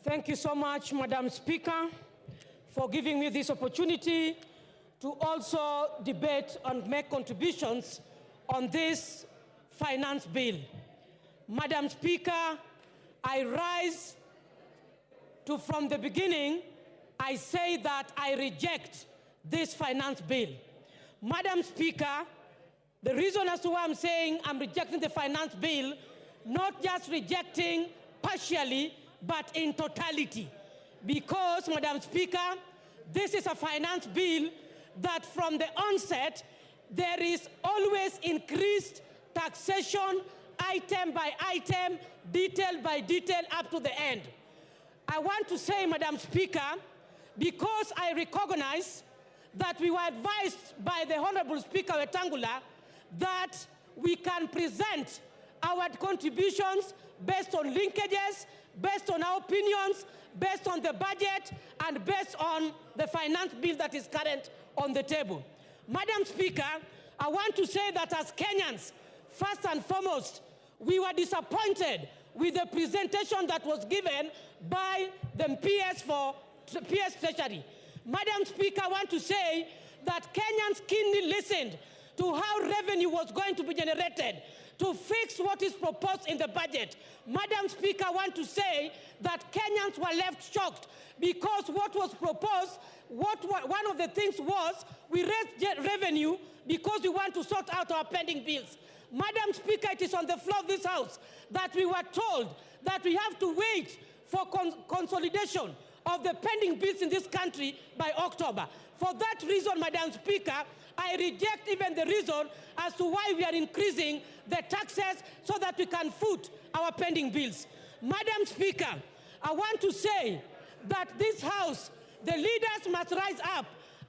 Thank you so much, Madam Speaker, for giving me this opportunity to also debate and make contributions on this finance bill. Madam Speaker, I rise to, from the beginning, I say that I reject this finance bill. Madam Speaker, the reason as to why I'm saying I'm rejecting the finance bill, not just rejecting partially, but in totality. Because, Madam Speaker, this is a finance bill that from the onset, there is always increased taxation, item by item, detail by detail, up to the end. I want to say, Madam Speaker, because I recognize that we were advised by the Honorable Speaker Wetangula that we can present our contributions based on linkages, based on our opinions, based on the budget, and based on the finance bill that is current on the table. Madam Speaker, I want to say that as Kenyans, first and foremost, we were disappointed with the presentation that was given by the PS Treasury. Madam Speaker, I want to say that Kenyans keenly listened to how revenue was going to be generated to fix what is proposed in the budget. Madam Speaker, I want to say that Kenyans were left shocked because what was proposed, one of the things was we raised revenue because we want to sort out our pending bills. Madam Speaker, it is on the floor of this House that we were told that we have to wait for consolidation of the pending bills in this country by October. For that reason, Madam Speaker, I reject even the reason as to why we are increasing the taxes so that we can foot our pending bills. Madam Speaker, I want to say that this House, the leaders must rise up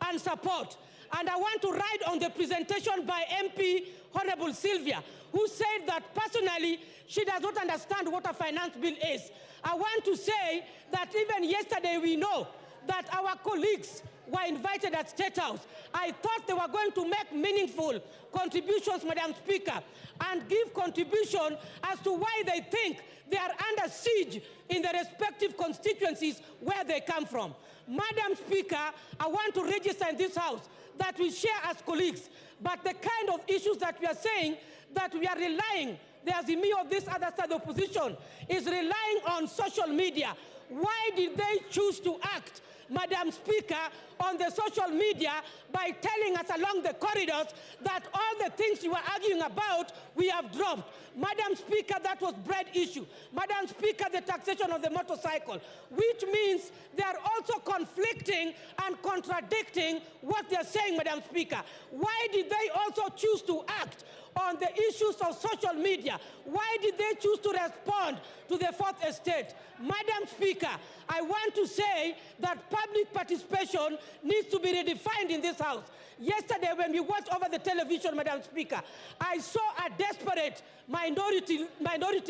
and support. And I want to ride on the presentation by MP Honorable Sylvia, who said that personally she does not understand what a finance bill is. I want to say that even yesterday we know that our colleagues were invited at State House. I thought they were going to make meaningful contributions, Madam Speaker, and give contribution as to why they think they are under siege in the respective constituencies where they come from. Madam Speaker, I want to register in this House that we share as colleagues, but the kind of issues that we are saying that we are relying, there's me of this other side of opposition, is relying on social media. Why did they choose to act, Madam Speaker, on the social media by telling us along the corridors that all the things you were arguing about, we have dropped? Madam Speaker, that was bread issue. Madam Speaker, the taxation of the motorcycle, which means they are also conflicting and contradicting what they are saying, Madam Speaker. Why did they also choose to act on the issues of social media? Why did they choose to respond to the Fourth Estate? Madam Speaker, I want to say that public participation needs to be redefined in this House. Yesterday, when we watched over the television, Madam Speaker, I saw a desperate minority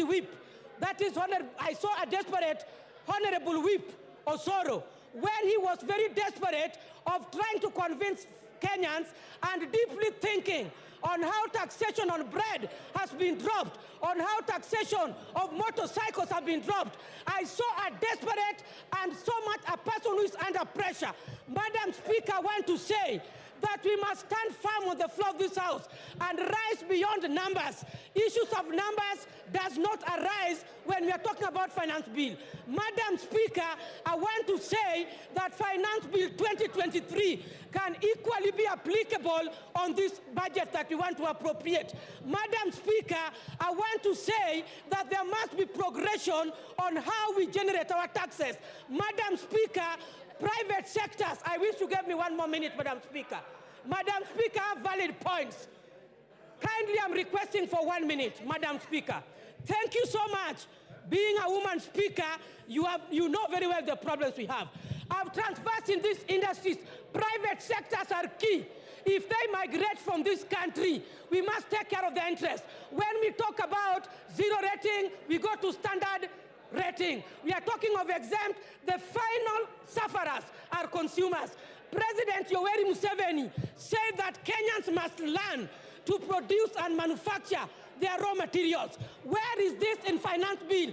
whip. That is, I saw a desperate Honorable Whip Osoro, where he was very desperate of trying to convince Kenyans and deeply thinking on how taxation on bread has been dropped, on how taxation of motorcycles have been dropped. I saw a desperate and so much a person who is under pressure. Madam Speaker, I want to say that we must stand firm on the floor of this House and rise beyond numbers. Issues of numbers does not arise when we are talking about finance bill. Madam Speaker, I want to say that finance bill 2023 can equally be applicable on this budget that we want to appropriate. Madam Speaker, I want to say that there must be progression on how we generate our taxes. Madam Speaker, private sectors, I wish you gave me one more minute, Madam Speaker. Madam Speaker, I have valid points. Kindly, I'm requesting for 1 minute, Madam Speaker. Thank you so much. Being a woman speaker, you know very well the problems we have. I've traversed in these industries. Private sectors are key. If they migrate from this country, we must take care of their interests. When we talk about zero rating, we go to standard rating. We are talking of exempt. The final sufferers are consumers. President Yoweri Museveni said that Kenyans must learn to produce and manufacture their raw materials. Where is this in finance bill?